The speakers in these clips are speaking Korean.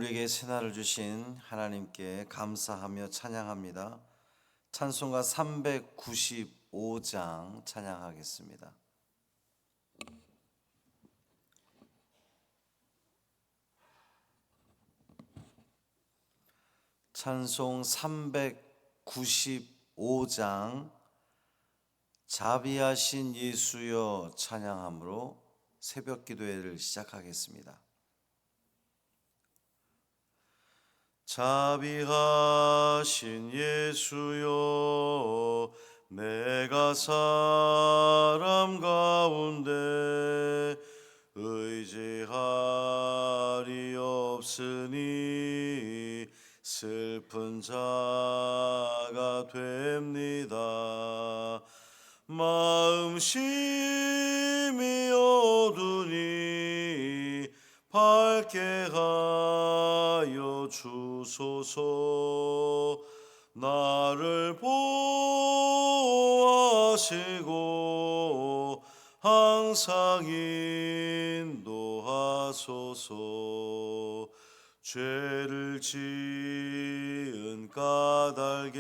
우리에게 새날을 주신 하나님께 감사하며 찬양합니다. 찬송가 395장 찬양하겠습니다. 찬송 395장 자비하신 예수여 찬양함으로 새벽 기도회를 시작하겠습니다. 자비하신 예수여 내가 사람 가운데 의지할이 없으니 슬픈 자가 됩니다. 마음 심히 어두니 밝게 하여 주소서. 나를 보호하시고 항상 인도하소서. 죄를 지은 까닭에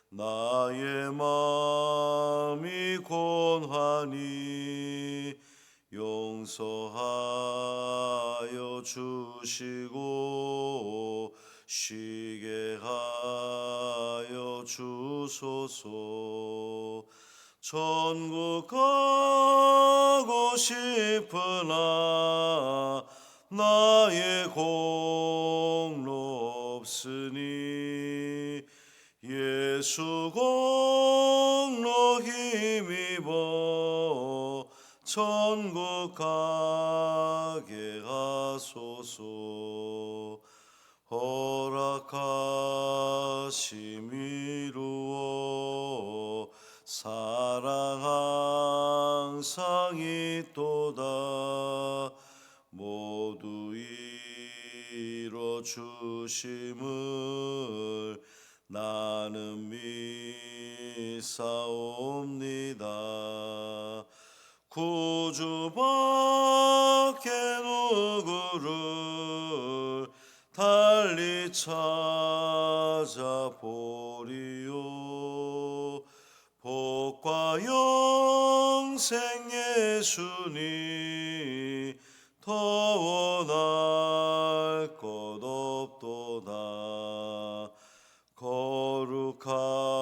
나의 마음이 곤하니 용서하여 주시고 쉬게 하여 주소서. 천국 가고 싶으나 나의 공로 없으니 예수 공로 힘입어 천국 가게 하소서. 허락하심 이루어 사랑 항상 있도다. 모두 이뤄 주심을 나는 믿사옵니다. 구주밖에 누구를 달리 찾아보리요. 복과 영생 예수니 더 원할 것 없도다.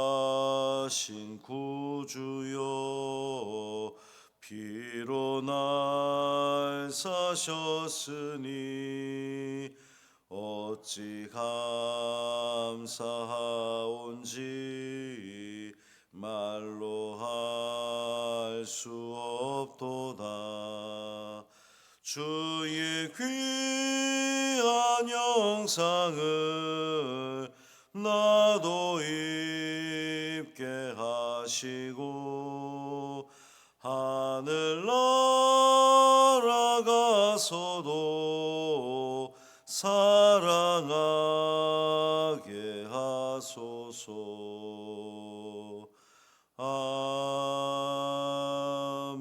거룩하신 구주여 피로 날 사셨으니 어찌 감사하온지 말로 할 수 없도다. 주의 귀한 영상을 나도 입게 하시고 하늘 날아가서도 사랑하게 하소서. 아멘.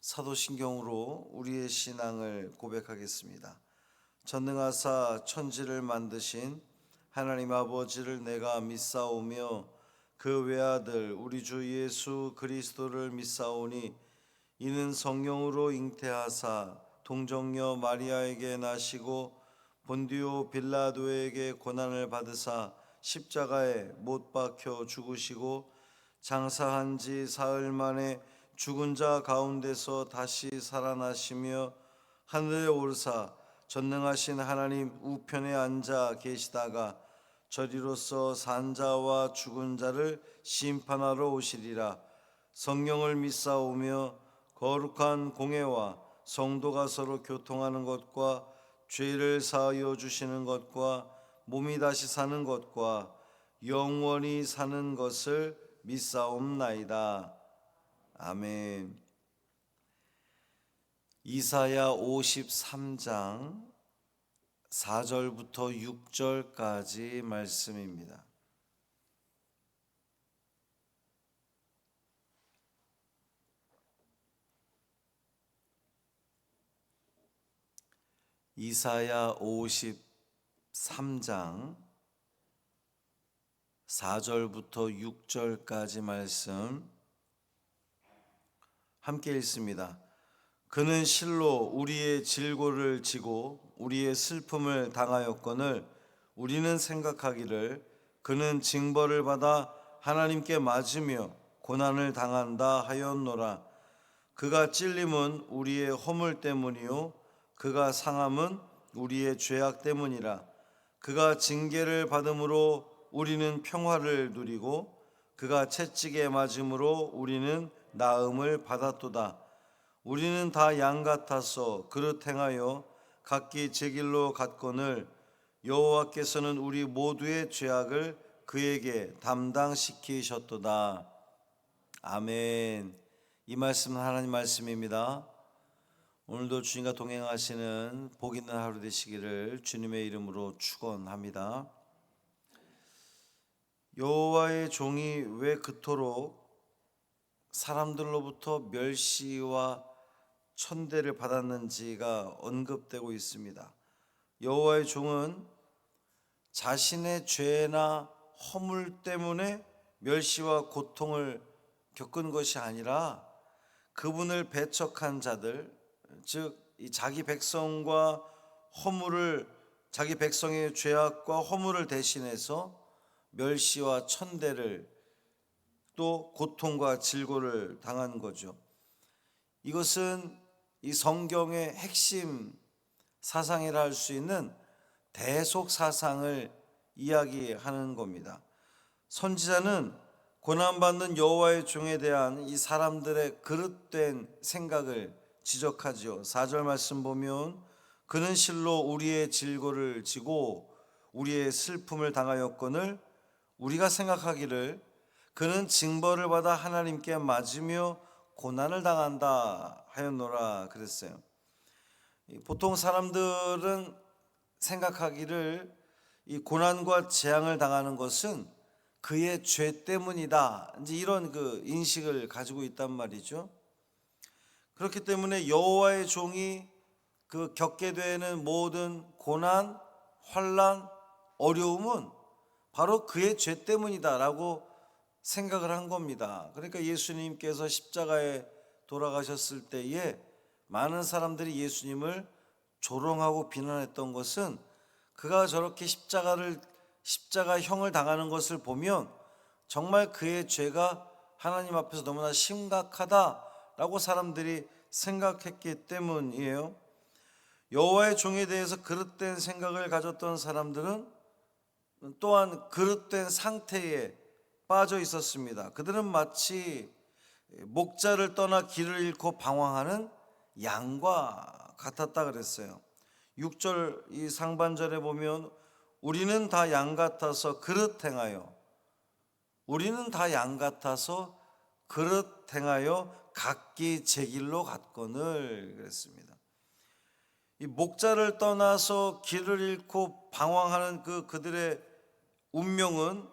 사도신경으로 우리의 신앙을 고백하겠습니다. 전능하사 천지를 만드신 하나님 아버지를 내가 믿사오며 그 외아들 우리 주 예수 그리스도를 믿사오니 이는 성령으로 잉태하사 동정녀 마리아에게 나시고 본디오 빌라도에게 고난을 받으사 십자가에 못 박혀 죽으시고 장사한 지 사흘 만에 죽은 자 가운데서 다시 살아나시며 하늘에 오르사 전능하신 하나님 우편에 앉아 계시다가 저리로서 산 자와 죽은 자를 심판하러 오시리라. 성령을 믿사오며 거룩한 공회와 성도가 서로 교통하는 것과 죄를 사하여 주시는 것과 몸이 다시 사는 것과 영원히 사는 것을 믿사옵나이다. 아멘. 이사야 53장 4절부터 6절까지 말씀입니다. 이사야 53장 4절부터 6절까지 말씀 함께 읽습니다. 그는 실로 우리의 질고를 지고 우리의 슬픔을 당하였거늘 우리는 생각하기를 그는 징벌을 받아 하나님께 맞으며 고난을 당한다 하였노라. 그가 찔림은 우리의 허물 때문이요 그가 상함은 우리의 죄악 때문이라. 그가 징계를 받음으로 우리는 평화를 누리고 그가 채찍에 맞음으로 우리는 나음을 받았도다. 우리는 다 양 같아서 그릇 행하여 각기 제 길로 갔거늘 여호와께서는 우리 모두의 죄악을 그에게 담당시키셨도다. 아멘. 이 말씀은 하나님 말씀입니다. 오늘도 주님과 동행하시는 복 있는 하루 되시기를 주님의 이름으로 축원합니다. 여호와의 종이 왜 그토록 사람들로부터 멸시와 천대를 받았는지가 언급되고 있습니다. 여호와의 종은 자신의 죄나 허물 때문에 멸시와 고통을 겪은 것이 아니라 그분을 배척한 자들, 즉 자기 백성과 허물을, 자기 백성의 죄악과 허물을 대신해서 멸시와 천대를 또 고통과 질고를 당한 거죠. 이것은 이 성경의 핵심 사상이라 할 수 있는 대속 사상을 이야기하는 겁니다. 선지자는 고난받는 여호와의 종에 대한 이 사람들의 그릇된 생각을 지적하죠. 4절 말씀 보면 그는 실로 우리의 질고를 지고 우리의 슬픔을 당하였거늘 우리가 생각하기를 그는 징벌을 받아 하나님께 맞으며 고난을 당한다 하였노라 그랬어요. 보통 사람들은 생각하기를 이 고난과 재앙을 당하는 것은 그의 죄 때문이다, 이제 이런 그 인식을 가지고 있단 말이죠. 그렇기 때문에 여호와의 종이 그 겪게 되는 모든 고난, 환난, 어려움은 바로 그의 죄 때문이다라고 생각을 한 겁니다. 그러니까 예수님께서 십자가에 돌아가셨을 때에 많은 사람들이 예수님을 조롱하고 비난했던 것은 그가 저렇게 십자가형을 당하는 것을 보면 정말 그의 죄가 하나님 앞에서 너무나 심각하다라고 사람들이 생각했기 때문이에요. 여호와의 종에 대해서 그릇된 생각을 가졌던 사람들은 또한 그릇된 상태에 빠져 있었습니다. 그들은 마치 목자를 떠나 길을 잃고 방황하는 양과 같았다 그랬어요. 6절 이 상반절에 보면 우리는 다 양 같아서 그릇 행하여, 우리는 다 양 같아서 그릇 행하여 각기 제 길로 갔거늘 그랬습니다. 이 목자를 떠나서 길을 잃고 방황하는 그들의 운명은,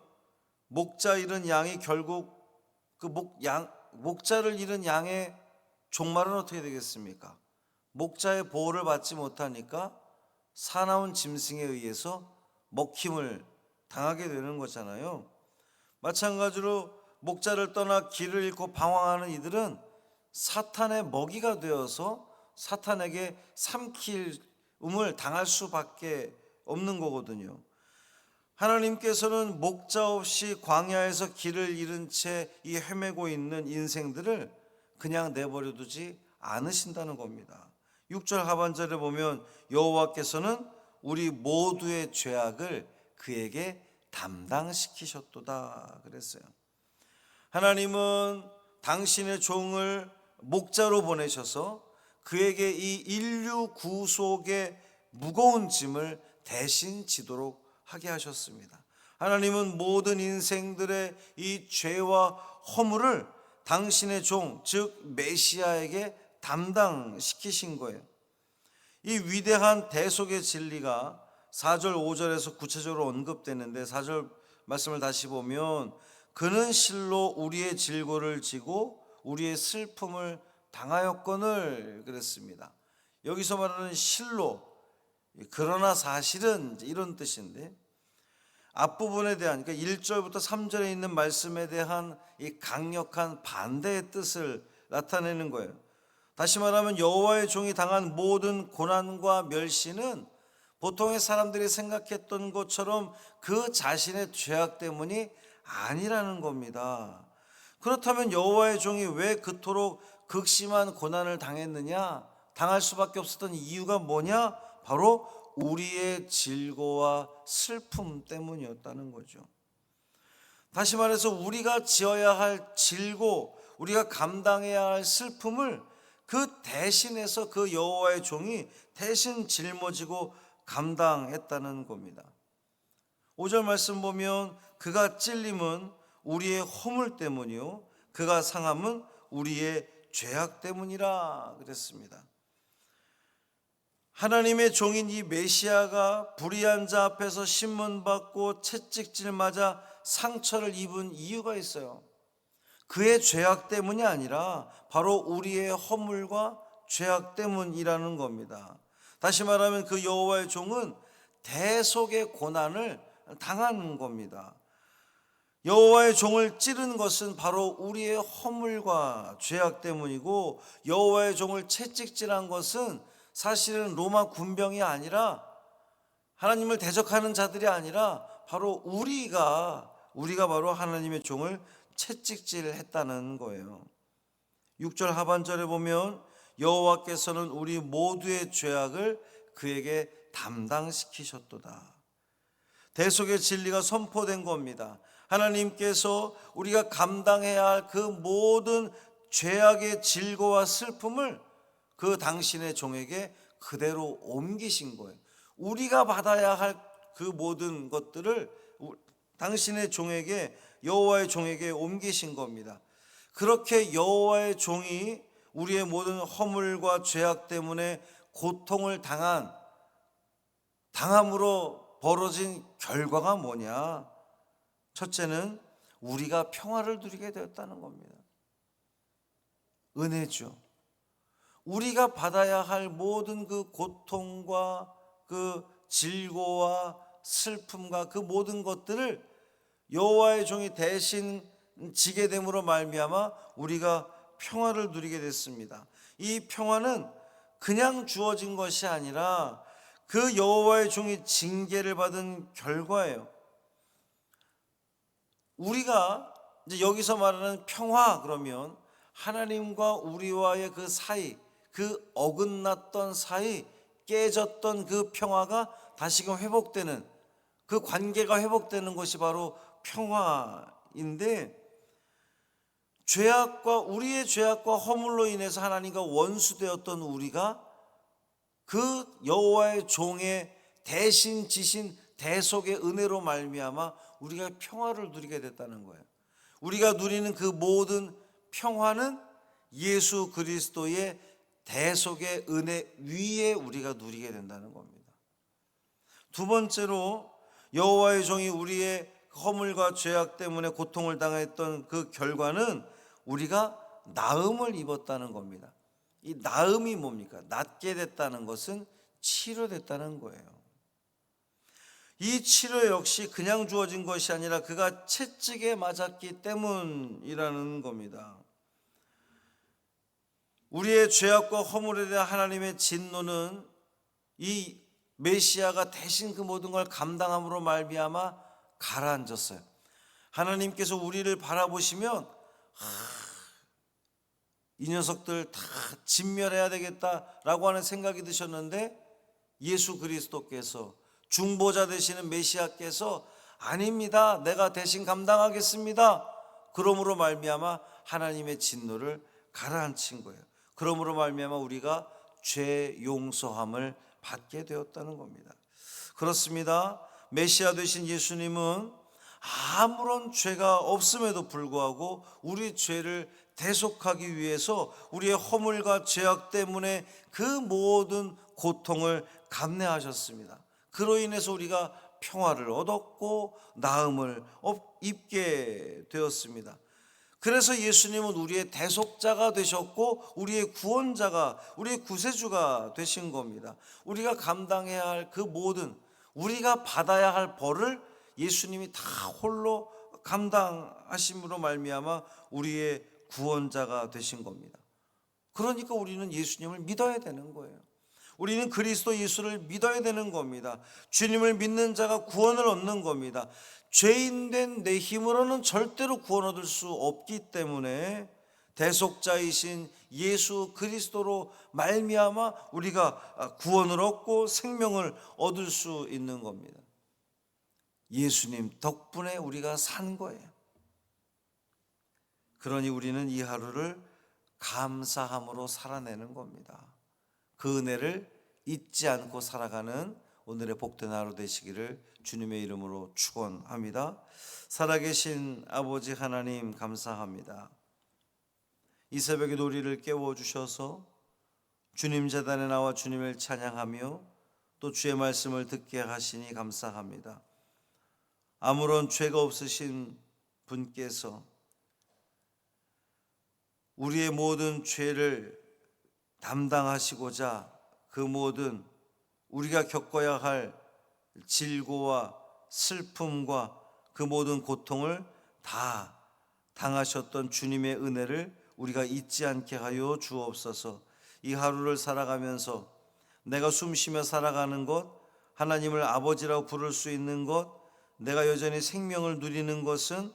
목자 잃은 양이 결국 목자를 잃은 양의 종말은 어떻게 되겠습니까? 목자의 보호를 받지 못하니까 사나운 짐승에 의해서 먹힘을 당하게 되는 거잖아요. 마찬가지로 목자를 떠나 길을 잃고 방황하는 이들은 사탄의 먹이가 되어서 사탄에게 삼킬음을 당할 수밖에 없는 거거든요. 하나님께서는 목자 없이 광야에서 길을 잃은 채 이 헤매고 있는 인생들을 그냥 내버려 두지 않으신다는 겁니다. 6절 하반절에 보면 여호와께서는 우리 모두의 죄악을 그에게 담당시키셨도다 그랬어요. 하나님은 당신의 종을 목자로 보내셔서 그에게 이 인류 구속의 무거운 짐을 대신 지도록 하게 하셨습니다. 하나님은 모든 인생들의 이 죄와 허물을 당신의 종, 즉 메시아에게 담당시키신 거예요. 이 위대한 대속의 진리가 4절 5절에서 구체적으로 언급되는데 4절 말씀을 다시 보면 그는 실로 우리의 질고를 지고 우리의 슬픔을 당하였거늘 그랬습니다. 여기서 말하는 실로, 그러나 사실은 이제 이런 뜻인데, 앞부분에 대한, 그러니까 1절부터 3절에 있는 말씀에 대한 이 강력한 반대의 뜻을 나타내는 거예요. 다시 말하면 여호와의 종이 당한 모든 고난과 멸시는 보통의 사람들이 생각했던 것처럼 그 자신의 죄악 때문이 아니라는 겁니다. 그렇다면 여호와의 종이 왜 그토록 극심한 고난을 당했느냐? 당할 수밖에 없었던 이유가 뭐냐? 바로 우리의 질고와 슬픔 때문이었다는 거죠. 다시 말해서 우리가 지어야 할 질고, 우리가 감당해야 할 슬픔을 그 대신해서 그 여호와의 종이 대신 짊어지고 감당했다는 겁니다. 5절 말씀 보면 그가 찔림은 우리의 허물 때문이요 그가 상함은 우리의 죄악 때문이라 그랬습니다. 하나님의 종인 이 메시아가 불의한 자 앞에서 신문받고 채찍질 맞아 상처를 입은 이유가 있어요. 그의 죄악 때문이 아니라 바로 우리의 허물과 죄악 때문이라는 겁니다. 다시 말하면 그 여호와의 종은 대속의 고난을 당한 겁니다. 여호와의 종을 찌른 것은 바로 우리의 허물과 죄악 때문이고, 여호와의 종을 채찍질한 것은 사실은 로마 군병이 아니라, 하나님을 대적하는 자들이 아니라 바로 우리가 바로 하나님의 종을 채찍질했다는 거예요. 6절 하반절에 보면 여호와께서는 우리 모두의 죄악을 그에게 담당시키셨도다. 대속의 진리가 선포된 겁니다. 하나님께서 우리가 감당해야 할 그 모든 죄악의 질고와 슬픔을 그 당신의 종에게 그대로 옮기신 거예요. 우리가 받아야 할 그 모든 것들을 당신의 종에게, 여호와의 종에게 옮기신 겁니다. 그렇게 여호와의 종이 우리의 모든 허물과 죄악 때문에 고통을 당함으로 벌어진 결과가 뭐냐? 첫째는 우리가 평화를 누리게 되었다는 겁니다. 은혜죠. 우리가 받아야 할 모든 그 고통과 그 질고와 슬픔과 그 모든 것들을 여호와의 종이 대신 지게 됨으로 말미암아 우리가 평화를 누리게 됐습니다. 이 평화는 그냥 주어진 것이 아니라 그 여호와의 종이 징계를 받은 결과예요. 우리가 이제 여기서 말하는 평화, 그러면 하나님과 우리와의 그 사이, 그 어긋났던 사이, 깨졌던 그 평화가 다시금 회복되는, 그 관계가 회복되는 것이 바로 평화인데, 우리의 죄악과 허물로 인해서 하나님과 원수되었던 우리가 그 여호와의 종의 대신 지신 대속의 은혜로 말미암아 우리가 평화를 누리게 됐다는 거예요. 우리가 누리는 그 모든 평화는 예수 그리스도의 대속의 은혜 위에 우리가 누리게 된다는 겁니다. 두 번째로 여호와의 종이 우리의 허물과 죄악 때문에 고통을 당했던 그 결과는 우리가 나음을 입었다는 겁니다. 이 나음이 뭡니까? 낫게 됐다는 것은 치료됐다는 거예요. 이 치료 역시 그냥 주어진 것이 아니라 그가 채찍에 맞았기 때문이라는 겁니다. 우리의 죄악과 허물에 대한 하나님의 진노는 이 메시아가 대신 그 모든 걸 감당함으로 말미암아 가라앉았어요. 하나님께서 우리를 바라보시면 이 녀석들 다 진멸해야 되겠다라고 하는 생각이 드셨는데, 예수 그리스도께서, 중보자 되시는 메시아께서 아닙니다, 내가 대신 감당하겠습니다, 그러므로 말미암아 하나님의 진노를 가라앉힌 거예요. 그러므로 말미암아 우리가 죄 용서함을 받게 되었다는 겁니다. 그렇습니다. 메시아 되신 예수님은 아무런 죄가 없음에도 불구하고 우리 죄를 대속하기 위해서 우리의 허물과 죄악 때문에 그 모든 고통을 감내하셨습니다. 그로 인해서 우리가 평화를 얻었고 나음을 입게 되었습니다. 그래서 예수님은 우리의 대속자가 되셨고 우리의 구원자가, 우리의 구세주가 되신 겁니다. 우리가 감당해야 할 그 모든, 우리가 받아야 할 벌을 예수님이 다 홀로 감당하심으로 말미암아 우리의 구원자가 되신 겁니다. 그러니까 우리는 예수님을 믿어야 되는 거예요. 우리는 그리스도 예수를 믿어야 되는 겁니다. 주님을 믿는 자가 구원을 얻는 겁니다. 죄인된 내 힘으로는 절대로 구원 얻을 수 없기 때문에 대속자이신 예수 그리스도로 말미암아 우리가 구원을 얻고 생명을 얻을 수 있는 겁니다. 예수님 덕분에 우리가 산 거예요. 그러니 우리는 이 하루를 감사함으로 살아내는 겁니다. 그 은혜를 잊지 않고 살아가는 오늘의 복된 하루 되시기를 주님의 이름으로 축원합니다. 살아계신 아버지 하나님 감사합니다. 이 새벽에 우리를 깨워주셔서 주님 제단에 나와 주님을 찬양하며 또 주의 말씀을 듣게 하시니 감사합니다. 아무런 죄가 없으신 분께서 우리의 모든 죄를 담당하시고자 그 모든 우리가 겪어야 할 질고와 슬픔과 그 모든 고통을 다 당하셨던 주님의 은혜를 우리가 잊지 않게 하여 주옵소서. 이 하루를 살아가면서 내가 숨쉬며 살아가는 것, 하나님을 아버지라고 부를 수 있는 것, 내가 여전히 생명을 누리는 것은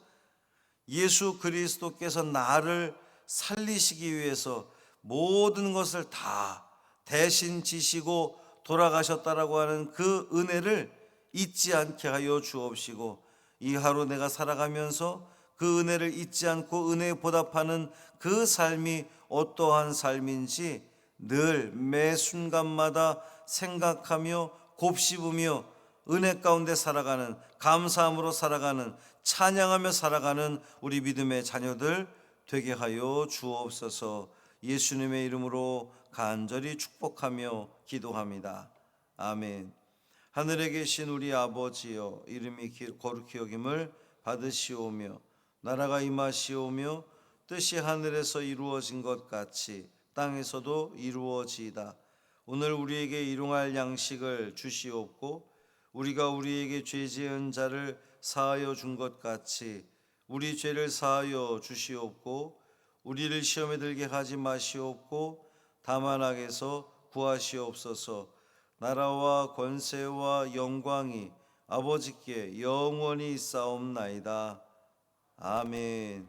예수 그리스도께서 나를 살리시기 위해서 모든 것을 다 대신 지시고 돌아가셨다라고 하는 그 은혜를 잊지 않게 하여 주옵시고, 이 하루 내가 살아가면서 그 은혜를 잊지 않고 은혜에 보답하는 그 삶이 어떠한 삶인지 늘 매 순간마다 생각하며 곱씹으며 은혜 가운데 살아가는, 감사함으로 살아가는, 찬양하며 살아가는 우리 믿음의 자녀들 되게 하여 주옵소서. 예수님의 이름으로 간절히 축복하며 기도합니다. 아멘. 하늘에 계신 우리 아버지여, 이름이 거룩히 여김을 받으시오며 나라가 임하시오며 뜻이 하늘에서 이루어진 것 같이 땅에서도 이루어지이다. 오늘 우리에게 일용할 양식을 주시옵고 우리가 우리에게 죄 지은 자를 사하여 준 것 같이 우리 죄를 사하여 주시옵고 우리를 시험에 들게 하지 마시옵고 다만 악에서 구하시옵소서. 나라와 권세와 영광이 아버지께 영원히 있사옵나이다. 아멘.